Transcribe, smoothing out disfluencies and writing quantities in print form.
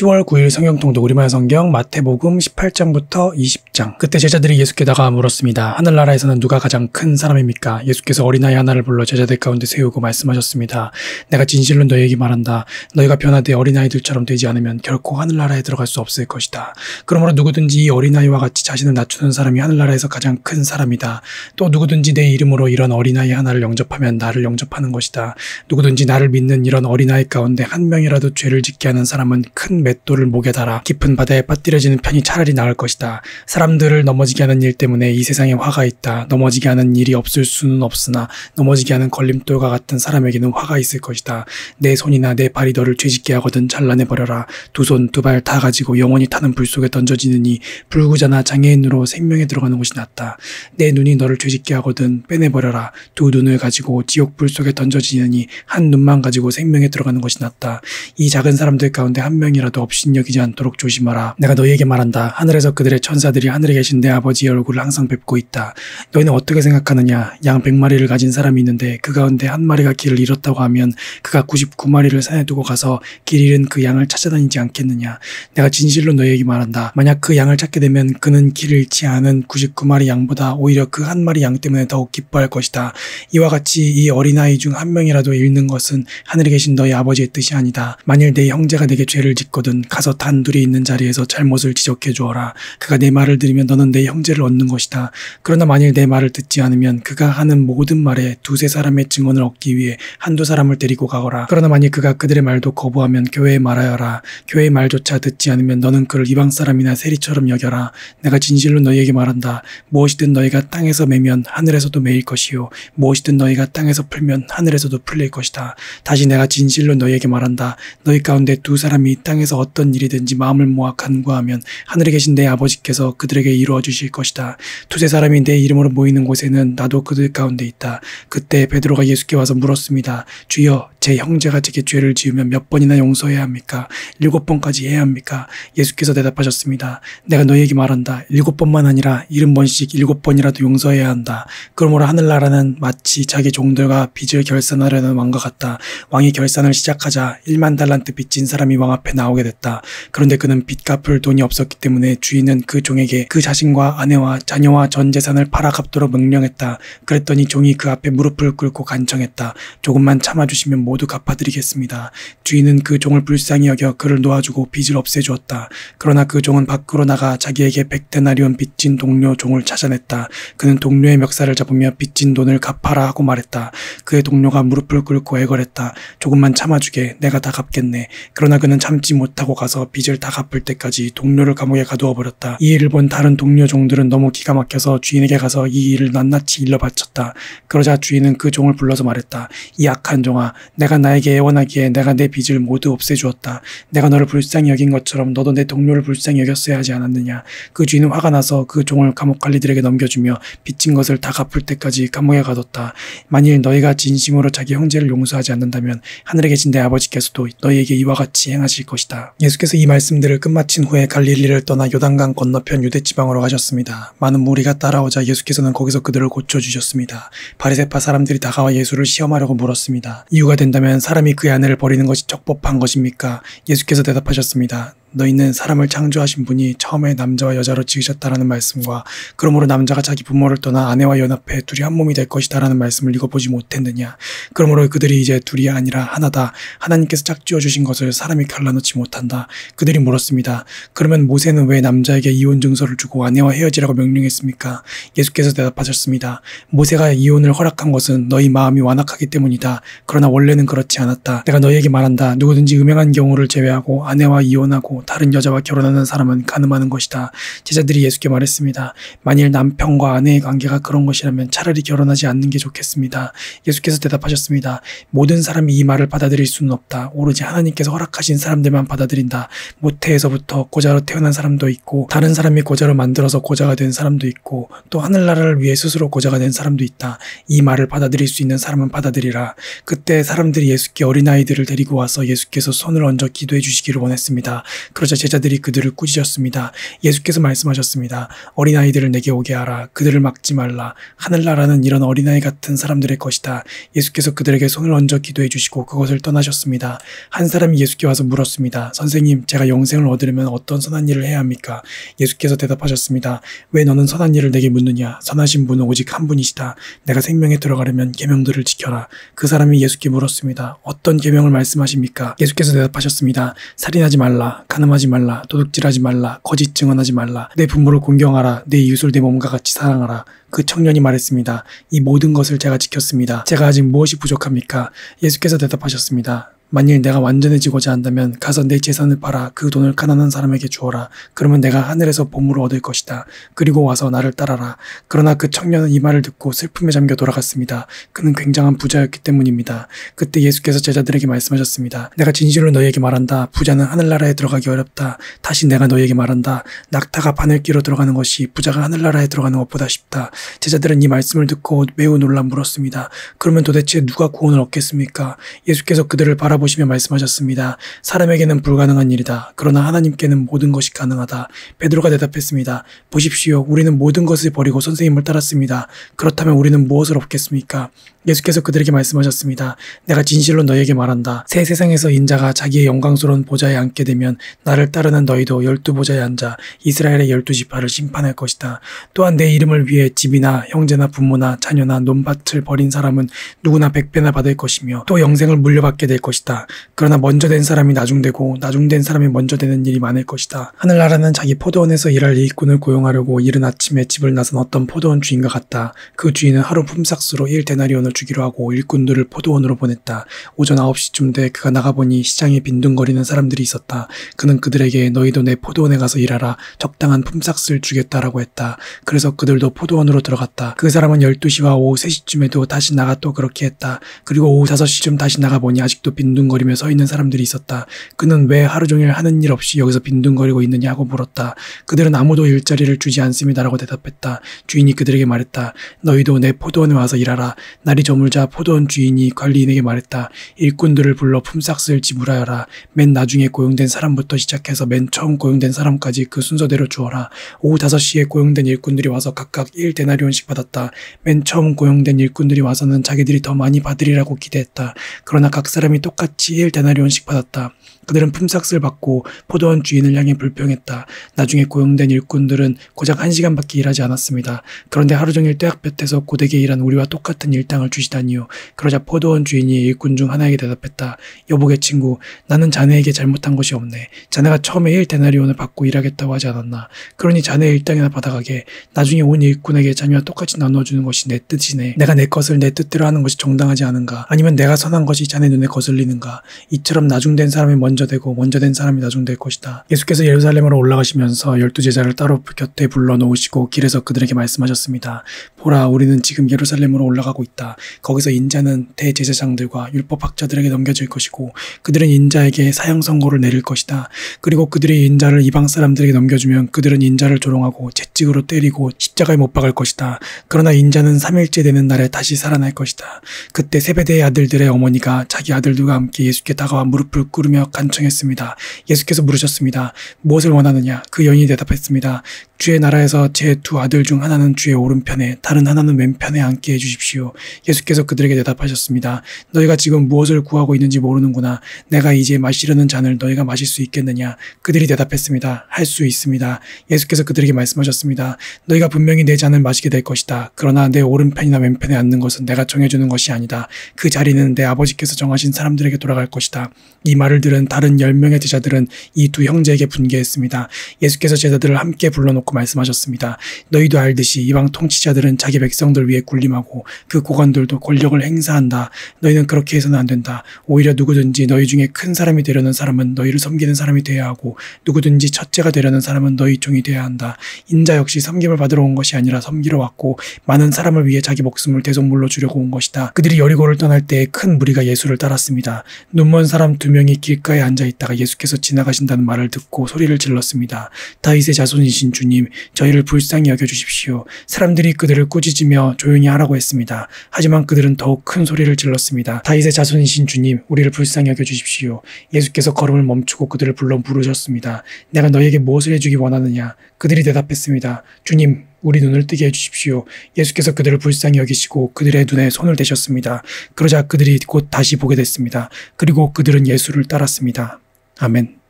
10월 9일 성경통독 우리말 성경 마태복음 18장부터 20장. 그때 제자들이 예수께다가 물었습니다. 하늘나라에서는 누가 가장 큰 사람입니까? 예수께서 어린아이 하나를 불러 제자들 가운데 세우고 말씀하셨습니다. 내가 진실로 너희에게 말한다. 너희가 변화되 어린아이들처럼 되지 않으면 결코 하늘나라에 들어갈 수 없을 것이다. 그러므로 누구든지 이 어린아이와 같이 자신을 낮추는 사람이 하늘나라에서 가장 큰 사람이다. 또 누구든지 내 이름으로 이런 어린아이 하나를 영접하면 나를 영접하는 것이다. 누구든지 나를 믿는 이런 어린아이 가운데 한 명이라도 죄를 짓게 하는 사람은 큰 맷돌을 목에 달아 깊은 바다에 빠뜨려지는 편이 차라리 나을 것이다. 사람들을 넘어지게 하는 일 때문에 이 세상에 화가 있다. 넘어지게 하는 일이 없을 수는 없으나 넘어지게 하는 걸림돌과 같은 사람에게는 화가 있을 것이다. 내 손이나 내 발이 너를 죄짓게 하거든 잘라내버려라. 두 손, 두 발 다 가지고 영원히 타는 불 속에 던져지느니 불구자나 장애인으로 생명에 들어가는 것이 낫다. 내 눈이 너를 죄짓게 하거든 빼내버려라. 두 눈을 가지고 지옥 불 속에 던져지느니 한 눈만 가지고 생명에 들어가는 것이 낫다. 이 작은 사람들 가운데 한 명이라도 업신여기지 않도록 조심하라. 내가 너희에게 말한다. 하늘에서 그들의 천사들이 하늘에 계신 내 아버지의 얼굴을 항상 뵙고 있다. 너희는 어떻게 생각하느냐? 양 100마리를 가진 사람이 있는데 그 가운데 한 마리가 길을 잃었다고 하면 그가 99마리를 산에 두고 가서 길 잃은 그 양을 찾아다니지 않겠느냐? 내가 진실로 너희에게 말한다. 만약 그 양을 찾게 되면 그는 길을 잃지 않은 99마리 양보다 오히려 그 한 마리 양 때문에 더욱 기뻐할 것이다. 이와 같이 이 어린아이 중 한 명이라도 잃는 것은 하늘에 계신 너희 아버지의 뜻이 아니다. 만일 내 형제가 내게 죄를 짓거든 가서 단둘이 있는 자리에서 잘못을 지적해 주어라. 그가 내 말을 들으면 너는 내 형제를 얻는 것이다. 그러나 만일 내 말을 듣지 않으면 그가 하는 모든 말에 두세 사람의 증언을 얻기 위해 한두 사람을 데리고 가거라. 그러나 만일 그가 그들의 말도 거부하면 교회에 말하여라. 교회의 말조차 듣지 않으면 너는 그를 이방 사람이나 세리처럼 여겨라. 내가 진실로 너희에게 말한다. 무엇이든 너희가 땅에서 매면 하늘에서도 매일 것이요 무엇이든 너희가 땅에서 풀면 하늘에서도 풀릴 것이다. 다시 내가 진실로 너희에게 말한다. 너희 가운데 두 사람이 땅에서 어떤 일이든지 마음을 모아 간구하면 하늘에 계신 내 아버지께서 그들에게 이루어 주실 것이다. 두세 사람이 내 이름으로 모이는 곳에는 나도 그들 가운데 있다. 그때 베드로가 예수께 와서 물었습니다. 주여, 제 형제가 제게 죄를 지으면 몇 번이나 용서해야 합니까? 7번까지 해야 합니까? 예수께서 대답하셨습니다. 내가 너희에게 말한다. 7번만 아니라 70번씩 7번이라도 용서해야 한다. 그러므로 하늘나라는 마치 자기 종들과 빚을 결산하려는 왕과 같다. 왕이 결산을 시작하자 1만 달란트 빚진 사람이 왕 앞에 나오게 됐다. 그런데 그는 빚 갚을 돈이 없었기 때문에 주인은 그 종에게 그 자신과 아내와 자녀와 전 재산을 팔아 갚도록 명령했다. 그랬더니 종이 그 앞에 무릎을 꿇고 간청했다. 조금만 참아주시면 모두 갚아드리겠습니다. 주인은 그 종을 불쌍히 여겨 그를 놓아주고 빚을 없애주었다. 그러나 그 종은 밖으로 나가 자기에게 100데나리온 빚진 동료 종을 찾아냈다. 그는 동료의 멱살을 잡으며 빚진 돈을 갚아라 하고 말했다. 그의 동료가 무릎을 꿇고 애걸했다. 조금만 참아주게, 내가 다 갚겠네. 그러나 그는 참지 못하고 가서 빚을 다 갚을 때까지 동료를 감옥에 가두어 버렸다. 이 일을 본 다른 동료 종들은 너무 기가 막혀서 주인에게 가서 이 일을 낱낱이 일러 바쳤다. 그러자 주인은 그 종을 불러서 말했다. 이 악한 종아, 내가 나에게 애원하기에 내가 내 빚을 모두 없애주었다. 내가 너를 불쌍히 여긴 것처럼 너도 내 동료를 불쌍히 여겼어야 하지 않았느냐. 그 주인은 화가 나서 그 종을 감옥 관리들에게 넘겨주며 빚진 것을 다 갚을 때까지 감옥에 가뒀다. 만일 너희가 진심으로 자기 형제를 용서하지 않는다면 하늘에 계신 내 아버지께서도 너희에게 이와 같이 행하실 것이다. 예수께서 이 말씀들을 끝마친 후에 갈릴리를 떠나 요단강 건너편 유대지방으로 가셨습니다. 많은 무리가 따라오자 예수께서는 거기서 그들을 고쳐주셨습니다. 바리새파 사람들이 다가와 예수를 시험하려고 물었습니다. 이유가 된다면 사람이 그의 아내를 버리는 것이 적법한 것입니까? 예수께서 대답하셨습니다. 너희는 사람을 창조하신 분이 처음에 남자와 여자로 지으셨다라는 말씀과 그러므로 남자가 자기 부모를 떠나 아내와 연합해 둘이 한 몸이 될 것이다라는 말씀을 읽어보지 못했느냐. 그러므로 그들이 이제 둘이 아니라 하나다. 하나님께서 짝지어 주신 것을 사람이 갈라놓지 못한다. 그들이 물었습니다. 그러면 모세는 왜 남자에게 이혼 증서를 주고 아내와 헤어지라고 명령했습니까? 예수께서 대답하셨습니다. 모세가 이혼을 허락한 것은 너희 마음이 완악하기 때문이다. 그러나 원래는 그렇지 않았다. 내가 너희에게 말한다. 누구든지 음행한 경우를 제외하고 아내와 이혼하고 다른 여자와 결혼하는 사람은 간음하는 것이다. 제자들이 예수께 말했습니다. 만일 남편과 아내의 관계가 그런 것이라면 차라리 결혼하지 않는 게 좋겠습니다. 예수께서 대답하셨습니다. 모든 사람이 이 말을 받아들일 수는 없다. 오로지 하나님께서 허락하신 사람들만 받아들인다. 모태에서부터 고자로 태어난 사람도 있고 다른 사람이 고자로 만들어서 고자가 된 사람도 있고 또 하늘나라를 위해 스스로 고자가 된 사람도 있다. 이 말을 받아들일 수 있는 사람은 받아들이라. 그때 사람들이 예수께 어린아이들을 데리고 와서 예수께서 손을 얹어 기도해 주시기를 원했습니다. 그러자 제자들이 그들을 꾸짖었습니다. 예수께서 말씀하셨습니다. 어린아이들을 내게 오게 하라. 그들을 막지 말라. 하늘나라는 이런 어린아이 같은 사람들의 것이다. 예수께서 그들에게 손을 얹어 기도해 주시고 그것을 떠나셨습니다. 한 사람이 예수께 와서 물었습니다. 선생님, 제가 영생을 얻으려면 어떤 선한 일을 해야 합니까? 예수께서 대답하셨습니다. 왜 너는 선한 일을 내게 묻느냐? 선하신 분은 오직 한 분이시다. 내가 생명에 들어가려면 계명들을 지켜라. 그 사람이 예수께 물었습니다. 어떤 계명을 말씀하십니까? 예수께서 대답하셨습니다. 살인하지 말라. 간음하지 말라. 도둑질하지 말라. 거짓 증언하지 말라. 내 부모를 공경하라. 내 이웃을 내 몸과 같이 사랑하라. 그 청년이 말했습니다. 이 모든 것을 제가 지켰습니다. 제가 아직 무엇이 부족합니까? 예수께서 대답하셨습니다. 만일 내가 완전해지고자 한다면 가서 내 재산을 팔아 그 돈을 가난한 사람에게 주어라. 그러면 내가 하늘에서 보물을 얻을 것이다. 그리고 와서 나를 따라라. 그러나 그 청년은 이 말을 듣고 슬픔에 잠겨 돌아갔습니다. 그는 굉장한 부자였기 때문입니다. 그때 예수께서 제자들에게 말씀하셨습니다. 내가 진실로 너희에게 말한다. 부자는 하늘나라에 들어가기 어렵다. 다시 내가 너희에게 말한다. 낙타가 바늘기로 들어가는 것이 부자가 하늘나라에 들어가는 것보다 쉽다. 제자들은 이 말씀을 듣고 매우 놀라 물었습니다. 그러면 도대체 누가 구원을 얻겠습니까? 예수께서 그들을 바라보시며 말씀하셨습니다. 사람에게는 불가능한 일이다. 그러나 하나님께는 모든 것이 가능하다. 베드로가 대답했습니다. 보십시오. 우리는 모든 것을 버리고 선생님을 따랐습니다. 그렇다면 우리는 무엇을 얻겠습니까? 예수께서 그들에게 말씀하셨습니다. 내가 진실로 너희에게 말한다. 새 세상에서 인자가 자기의 영광스러운 보좌에 앉게 되면 나를 따르는 너희도 12보좌에 앉아 이스라엘의 12지파를 심판할 것이다. 또한 내 이름을 위해 집이나 형제나 부모나 자녀나 논밭을 버린 사람은 누구나 100배나 받을 것이며 또 영생을 물려받게 될 것이다. 그러나 먼저 된 사람이 나중되고 나중된 사람이 먼저 되는 일이 많을 것이다. 하늘나라는 자기 포도원에서 일할 일꾼을 고용하려고 이른 아침에 집을 나선 어떤 포도원 주인과 같다. 그 주인은 하루 품삯으로 1데나리온을 주기로 하고 일꾼들을 포도원으로 보냈다. 오전 9시쯤 돼 그가 나가보니 시장에 빈둥거리는 사람들이 있었다. 그는 그들에게 너희도 내 포도원에 가서 일하라. 적당한 품삯을 주겠다라고 했다. 그래서 그들도 포도원으로 들어갔다. 그 사람은 12시와 오후 3시쯤에도 다시 나가 또 그렇게 했다. 그리고 오후 5시쯤 다시 나가보니 아직도 빈둥거리며 서 있는 사람들이 있었다. 그는 왜 하루 종일 하는 일 없이 여기서 빈둥거리고 있느냐고 물었다. 그들은 아무도 일자리를 주지 않습니다라고 대답했다. 주인이 그들에게 말했다. 너희도 내 포도원에 와서 일하라. 날이 저물자 포도원 주인이 관리인에게 말했다. 일꾼들을 불러 품삯을 지불하여라. 맨 나중에 고용된 사람부터 시작해서 맨 처음 고용된 사람까지 그 순서대로 주어라. 오후 5시에 고용된 일꾼들이 와서 각각 1데나리온씩 받았다. 맨 처음 고용된 일꾼들이 와서는 자기들이 더 많이 받으리라고 기대했다. 그러나 각 사람이 똑같이 1데나리온씩 받았다. 그들은 품삯을 받고 포도원 주인을 향해 불평했다. 나중에 고용된 일꾼들은 고작 1시간밖에 일하지 않았습니다. 그런데 하루 종일 떼학볕에서 고되게 일한 우리와 똑같은 일당을 주시다니요. 그러자 포도원 주인이 일꾼 중 하나에게 대답했다. 여보게 친구, 나는 자네에게 잘못한 것이 없네. 자네가 처음에 1데나리온을 받고 일하겠다고 하지 않았나. 그러니 자네의 일당이나 받아가게. 나중에 온 일꾼에게 자네와 똑같이 나눠주는 것이 내 뜻이네. 내가 내 것을 내 뜻대로 하는 것이 정당하지 않은가. 아니면 내가 선한 것이 자네 눈에 거슬리는가. 이처럼 나중된 사람이 먼저 되고 먼저 된 사람이 나중될 것이다. 예수께서 예루살렘으로 올라가시면서 12제자를 따로 곁에 불러놓으시고 길에서 그들에게 말씀하셨습니다. 보라, 우리는 지금 예루살렘으로 올라가고 있다. 거기서 인자는 대제사장들과 율법학자들에게 넘겨질 것이고 그들은 인자에게 사형 선고를 내릴 것이다. 그리고 그들이 인자를 이방 사람들에게 넘겨주면 그들은 인자를 조롱하고 채찍으로 때리고 십자가에 못 박을 것이다. 그러나 인자는 3일째 되는 날에 다시 살아날 것이다. 그때 세베대의 아들들의 어머니가 자기 아들들과 함께 예수께 다가와 무릎을 꿇으며 간청했습니다. 예수께서 물으셨습니다. 무엇을 원하느냐? 그 여인이 대답했습니다. 주의 나라에서 제 두 아들 중 하나는 주의 오른편에 다른 하나는 왼편에 앉게 해주십시오. 예수께서 그들에게 대답하셨습니다. 너희가 지금 무엇을 구하고 있는지 모르는구나. 내가 이제 마시려는 잔을 너희가 마실 수 있겠느냐? 그들이 대답했습니다. 할 수 있습니다. 예수께서 그들에게 말씀하셨습니다. 너희가 분명히 내 잔을 마시게 될 것이다. 그러나 내 오른편이나 왼편에 앉는 것은 내가 정해주는 것이 아니다. 그 자리는 내 아버지께서 정하신 사람들에게 돌아갈 것이다. 이 말을 들은 다른 10명의 제자들은 이 두 형제에게 분개했습니다. 예수께서 제자들을 함께 불러놓고 말씀하셨습니다. 너희도 알듯이 이방 통치자들은 자기 백성들 위에 군림하고 그 고관들도 권력을 행사한다. 너희는 그렇게 해서는 안 된다. 오히려 누구든지 너희 중에 큰 사람이 되려는 사람은 너희를 섬기는 사람이 되어야 하고 누구든지 첫째가 되려는 사람은 너희 종이 되어야 한다. 인자 역시 섬김을 받으러 온 것이 아니라 섬기러 왔고 많은 사람을 위해 자기 목숨을 대속물로 주려고 온 것이다. 그들이 여리고를 떠날 때 큰 무리가 예수를 따랐습니다. 눈먼 사람 2명이 길가에 앉아있다가 예수께서 지나가신다는 말을 듣고 소리를 질렀습니다. 다윗의 자손이신 주님, 주님, 저희를 불쌍히 여겨주십시오. 사람들이 그들을 꾸짖으며 조용히 하라고 했습니다. 하지만 그들은 더욱 큰 소리를 질렀습니다. 다윗의 자손이신 주님, 우리를 불쌍히 여겨주십시오. 예수께서 걸음을 멈추고 그들을 불러 물으셨습니다. 내가 너희에게 무엇을 해주기 원하느냐? 그들이 대답했습니다. 주님, 우리 눈을 뜨게 해주십시오. 예수께서 그들을 불쌍히 여기시고 그들의 눈에 손을 대셨습니다. 그러자 그들이 곧 다시 보게 됐습니다. 그리고 그들은 예수를 따랐습니다. 아멘.